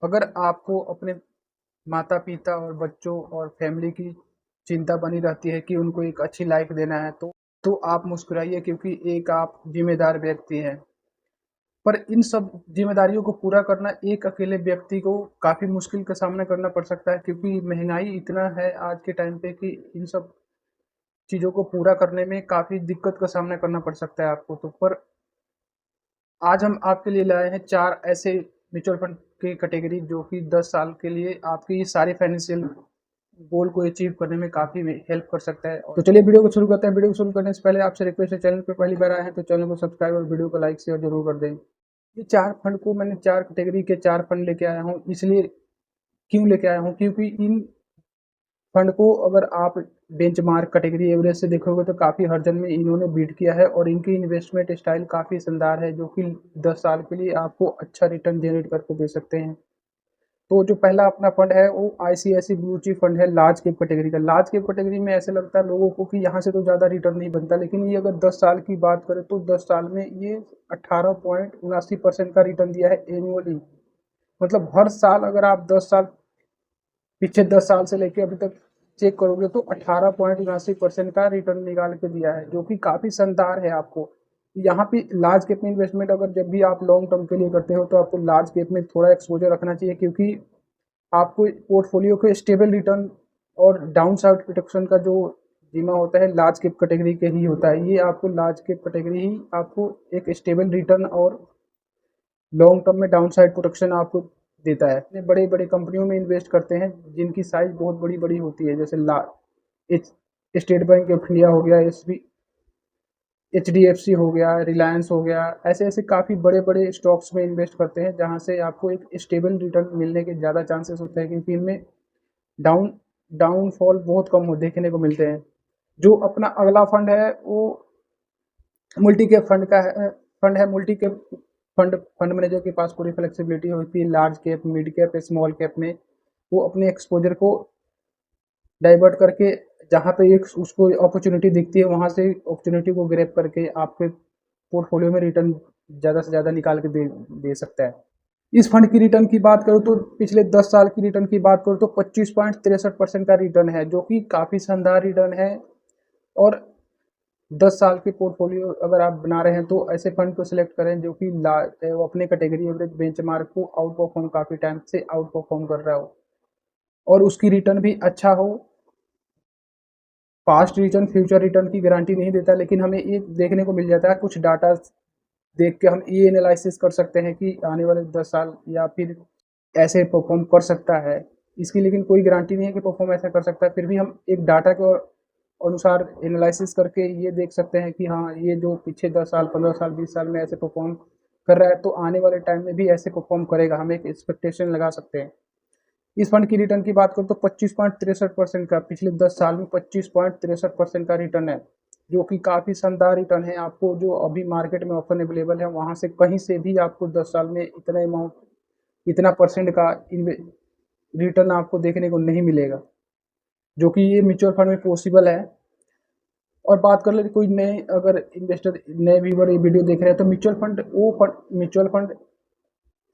अगर आपको अपने माता-पिता और बच्चों और फैमिली की चिंता बनी रहती है कि उनको एक अच्छी लाइफ देना है तो आप मुस्कुराइए क्योंकि एक आप ज़िम्मेदार व्यक्ति हैं। पर इन सब ज़िम्मेदारियों को पूरा करना एक अकेले व्यक्ति को काफ़ी मुश्किल का सामना करना पड़ सकता है क्योंकि महँगाई इतना है आज के टाइम पे कि इन सब चीज़ों को पूरा करने में काफ़ी दिक्कत का सामना करना पड़ सकता है आपको। तो पर आज हम आपके लिए लाए हैं 4 ऐसे म्यूचुअल फंड की कैटेगरी जो कि 10 साल के लिए आपकी ये सारे फाइनेंशियल गोल को अचीव करने में काफ़ी हेल्प कर सकता है। तो चलिए वीडियो को शुरू करते हैं। वीडियो को शुरू करने से पहले आपसे रिक्वेस्ट है, चैनल पे पहली बार आए हैं तो चैनल को सब्सक्राइब और वीडियो को लाइक शेयर जरूर कर दें। ये 4 फंड को मैंने 4 कैटेगरी के 4 फंड लेके आया हूँ, इसलिए क्यों लेके आया हूँ क्योंकि इन फंड को अगर आप बेंचमार्क कैटेगरी एवरेज से देखोगे तो काफ़ी हर्जन में इन्होंने बीट किया है और इनकी इन्वेस्टमेंट स्टाइल काफ़ी शानदार है जो कि 10 साल के लिए आपको अच्छा रिटर्न जनरेट करके दे सकते हैं। तो जो पहला अपना फंड है वो आईसीआईसी ब्लू चिप फंड है लार्ज कैप कैटेगरी का। लार्ज कैप कैटेगरी में ऐसे लगता है लोगों को कि यहाँ से तो ज़्यादा रिटर्न नहीं बनता, लेकिन ये अगर 10 साल की बात करें तो 10 साल में ये 18.79% का रिटर्न दिया है एनुअली। मतलब हर साल अगर आप 10 साल पीछे 10 साल से लेके अभी तक चेक करोगे तो 18.79% का रिटर्न निकाल के दिया है जो कि काफ़ी शानदार है। आपको यहाँ पे लार्ज कैप में इन्वेस्टमेंट अगर जब भी आप लॉन्ग टर्म के लिए करते हो तो आपको लार्ज कैप में थोड़ा एक्सपोजर रखना चाहिए क्योंकि आपको पोर्टफोलियो के स्टेबल रिटर्न और डाउन साइड प्रोटेक्शन का जो बीमा होता है लार्ज कैप कैटेगरी के ही होता है। ये आपको लार्ज कैप कैटेगरी ही आपको एक स्टेबल रिटर्न और लॉन्ग टर्म में डाउन साइड प्रोटेक्शन आपको देता है। इतने बड़े बड़े कंपनियों में इन्वेस्ट करते हैं जिनकी साइज बहुत बड़ी बड़ी होती है, जैसे स्टेट बैंक ऑफ इंडिया हो गया, एचडीएफसी हो गया, रिलायंस हो गया। ऐसे ऐसे काफ़ी बड़े बड़े स्टॉक्स में इन्वेस्ट करते हैं जहां से आपको एक स्टेबल रिटर्न मिलने के ज़्यादा चांसेस होते हैं क्योंकि इनमें डाउन डाउनफॉल बहुत कम हो देखने को मिलते हैं। जो अपना अगला फंड है वो मल्टी कैप फंड है multi cap fund fund manager के पास पूरी फ्लेक्सिबिलिटी होती है large cap, mid cap, small cap में। वो अपने एक्सपोजर को डाइवर्ट करके जहाँ पे एक उसको अपॉर्चुनिटी दिखती है वहाँ से अपॉर्चुनिटी को ग्रैब करके आपके पोर्टफोलियो में रिटर्न ज़्यादा से ज़्यादा निकाल के दे सकता है। इस फंड की रिटर्न की बात करूँ तो पिछले 10 साल की रिटर्न की बात करूँ तो 25.63% का रिटर्न है जो कि काफ़ी शानदार रिटर्न है। और 10 साल के पोर्टफोलियो अगर आप बना रहे हैं तो ऐसे फंड को सिलेक्ट करें जो कि वो अपने कैटेगरी एवरेज बेंचमार्क को आउट परफॉर्म काफ़ी टाइम से आउट परफॉर्म कर रहा हो और उसकी रिटर्न भी अच्छा हो। पास्ट रिटर्न फ्यूचर रिटर्न की गारंटी नहीं देता, लेकिन हमें ये देखने को मिल जाता है कुछ डाटा देख के हम ये एनालिसिस कर सकते हैं कि आने वाले 10 साल या फिर ऐसे परफॉर्म कर सकता है। इसकी लेकिन कोई गारंटी नहीं है कि परफॉर्म ऐसा कर सकता है, फिर भी हम एक डाटा के अनुसार एनालिसिस करके ये देख सकते हैं कि हाँ ये जो पीछे 10 साल 15 साल 20 साल में ऐसे परफॉर्म कर रहा है तो आने वाले टाइम में भी ऐसे परफॉर्म करेगा। हम एक एक्सपेक्टेशन लगा सकते हैं। इस फंड की रिटर्न की बात करूँ तो 25.63% का पिछले 10 साल में 25.63% का रिटर्न है जो कि काफ़ी शानदार रिटर्न है। आपको जो अभी मार्केट में ऑप्शन अवेलेबल है वहाँ से कहीं से भी आपको 10 साल में इतना अमाउंट इतना परसेंट का रिटर्न आपको देखने को नहीं मिलेगा जो कि ये म्यूचुअल फंड में पॉसिबल है। और बात कर ले कोई नए अगर इन्वेस्टर नए व्यूवर ये वीडियो देख रहे हैं तो म्यूचुअल फंड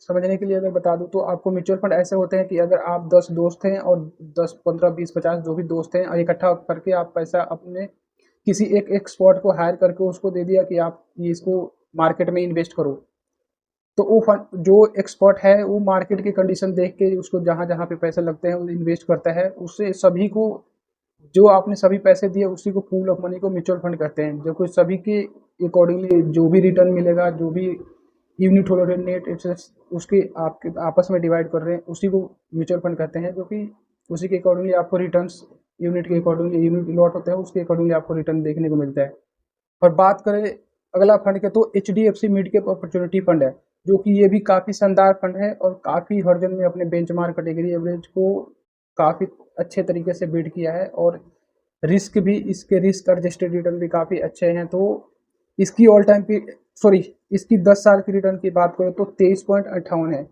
समझने के लिए अगर बता दूं तो आपको म्यूचुअल फंड ऐसे होते हैं कि अगर आप 10 दोस्त हैं और 10 15 20 50 जो भी दोस्त हैं और इकट्ठा करके आप पैसा अपने किसी एक एक्सपर्ट को हायर करके उसको दे दिया कि आप ये इसको मार्केट में इन्वेस्ट करो। तो वो फंड जो एक्सपर्ट है वो मार्केट की कंडीशन देख के उसको जहाँ जहाँ पे पैसे लगते हैं वो इन्वेस्ट करता है। उससे सभी को जो आपने सभी पैसे दिए उसी को पूल ऑफ मनी को म्यूचुअल फंड कहते हैं जो कि सभी के अकॉर्डिंगली जो भी रिटर्न मिलेगा जो भी यूनिट होल्डर नेट उसके आपके आपस में डिवाइड कर रहे हैं उसी को म्यूचुअल फंड कहते हैं जो कि उसी के अकॉर्डिंगली आपको रिटर्न्स यूनिट के अकॉर्डिंगली यूनिट लॉट होते हैं उसके अकॉर्डिंगली आपको रिटर्न देखने को मिलता है। और बात करें अगला फंड के तो H D F C mid cap opportunity fund है जो कि ये भी काफ़ी शानदार फंड है और काफ़ी हर्जन में अपने बेंचमार्क कैटेगरी एवरेज को काफ़ी अच्छे तरीके से बीट किया है और रिस्क भी इसके रिस्क एडजस्टेड रिटर्न भी काफ़ी अच्छे हैं। तो इसकी ऑल टाइम की सॉरी इसकी 10 साल की रिटर्न की बात करें तो 23.58 है।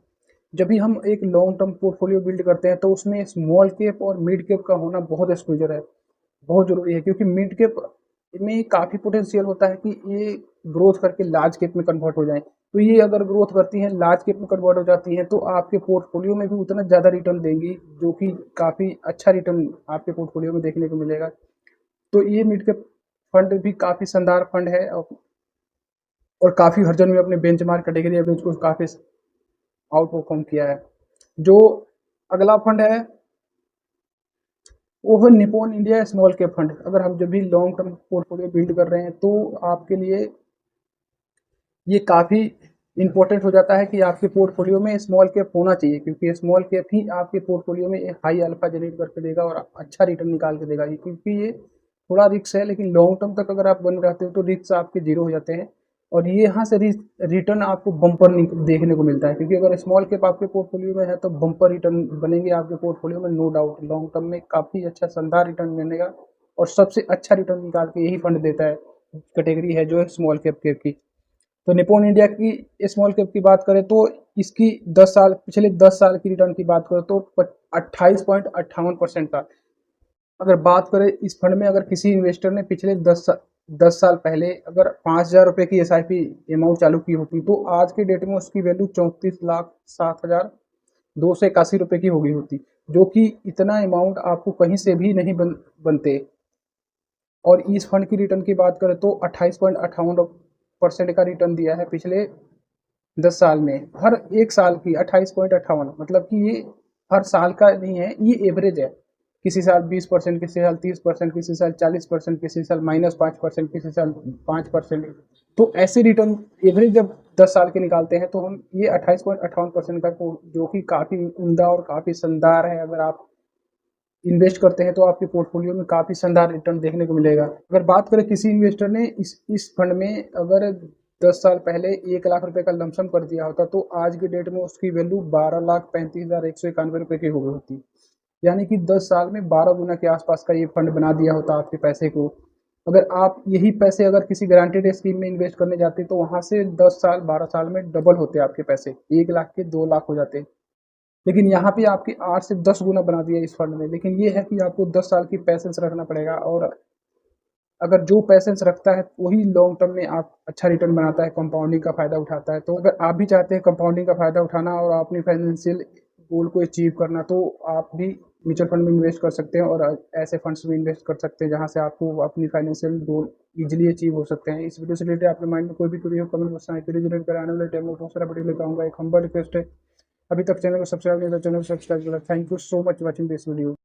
जब भी हम एक लॉन्ग टर्म पोर्टफोलियो बिल्ड करते हैं तो उसमें स्मॉल कैप और मिड कैप का होना बहुत एक्सपोजर है, बहुत ज़रूरी है क्योंकि मिड कैप में काफ़ी पोटेंशियल होता है कि ये ग्रोथ करके लार्ज कैप में कन्वर्ट हो जाए। तो ये अगर ग्रोथ करती हैं, लार्ज कैप में कन्वर्ट हो जाती हैं, तो आपके पोर्टफोलियो में भी उतना ज़्यादा रिटर्न देंगी, जो कि काफ़ी अच्छा रिटर्न आपके पोर्टफोलियो में देखने को मिलेगा। तो ये मिड कैप फंड भी काफ़ी शानदार फंड है, और काफ़ी हर जन में अपने बेंचमार्क कैटेगरी एवरेज को काफ़ी आउट परफॉर्म किया है। जो अगला फंड है वो है Nippon India small cap fund. अगर हम जब भी लॉन्ग टर्म पोर्टफोलियो बिल्ड कर रहे हैं, तो आपके लिए ये काफ़ी इम्पोर्टेंट हो जाता है कि आपके पोर्टफोलियो में स्मॉल कैप होना चाहिए, क्योंकि स्मॉल कैप ही आपके पोर्टफोलियो में एक हाई अल्फा जनरेट करके देगा और अच्छा रिटर्न निकाल के देगा। क्योंकि ये थोड़ा रिस्क है, लेकिन लॉन्ग टर्म तक अगर आप बने रहते हो तो रिस्क आपके जीरो हो जाते हैं, और ये यहाँ से रिटर्न आपको बम्पर देखने को मिलता है। क्योंकि अगर स्मॉल कैप आपके पोर्टफोलियो में है तो बम्पर रिटर्न बनेंगे आपके पोर्टफोलियो में, नो डाउट लॉन्ग टर्म में काफ़ी अच्छा शानदार रिटर्न बनेगा, और सबसे अच्छा रिटर्न निकाल के यही फंड देता है। कैटेगरी है जो है स्मॉल कैप की। तो निप्पॉन इंडिया की स्मॉल कैप की बात करें तो इसकी 10 साल पिछले 10 साल की रिटर्न की बात करें तो 28.58% था। अगर बात करें इस फंड में, अगर किसी इन्वेस्टर ने पिछले 10 साल पहले अगर 5,000 रुपये की SIP अमाउंट चालू की होती, तो आज के डेट में उसकी वैल्यू 34,07,281 रुपये की हो गई होती, जो कि इतना अमाउंट आपको कहीं से भी नहीं बनते। और इस फंड की रिटर्न की बात करें तो 28.58% का रिटर्न दिया है पिछले 10 साल में। हर एक साल की 28.58, मतलब कि ये हर साल का नहीं है, ये एवरेज है। किसी साल 20%, किसी साल 30%, किसी साल 40%, किसी साल -5%, किसी साल 5%। तो ऐसे रिटर्न एवरेज जब 10 साल के निकालते हैं, तो हम ये 28.58% का, जो कि काफ़ी उम्दा और काफ़ी शानदार है। अगर आप इन्वेस्ट करते हैं तो आपके पोर्टफोलियो में काफ़ी शानदार रिटर्न देखने को मिलेगा। अगर बात करें किसी इन्वेस्टर ने इस फंड में अगर 10 साल पहले 1,00,000 रुपये का लमसम कर दिया होता, तो आज के डेट में उसकी वैल्यू 12,35,191 रुपये की हो गई होती। यानी कि 10 साल में 12 गुना के आसपास का ये फंड बना दिया होता आपके पैसे को। अगर आप यही पैसे अगर किसी गारंटीड स्कीम में इन्वेस्ट करने जाते, तो वहाँ से 10 साल 12 साल में डबल होते आपके पैसे, 1,00,000 के 2,00,000 हो जाते। लेकिन यहाँ पे आपके 8 से 10 गुना बना दिया इस फंड में। लेकिन ये है कि आपको 10 साल की पैसेंस रखना पड़ेगा, और अगर जो पैसेंस रखता है वही लॉन्ग टर्म में आप अच्छा रिटर्न बनाता है, कंपाउंडिंग का फ़ायदा उठाता है। तो अगर आप भी चाहते हैं कंपाउंडिंग का फ़ायदा उठाना और अपनी फाइनेंशियल गोल को अचीव करना, तो आप भी म्यूचुअल फंड में इन्वेस्ट कर सकते हैं, और ऐसे फंड्स में इन्वेस्ट कर सकते हैं जहाँ से आपको अपनी फाइनेंशियल गोल ईजिली अचीव हो सकते हैं। इस वीडियो से रिलेटेड आपके माइंड में कोई भी क्वेरी हो, कमेंट बॉक्स में रिलेटेड कर, आने वाले टाइम में बहुत सारा वीडियो लेकर आऊँगा। एक हम्बल रिक्वेस्ट है, अभी तक चैनल को सब्सक्राइब नहीं किया, चैनल को सब्सक्राइब करें। Thank you so much watching this video.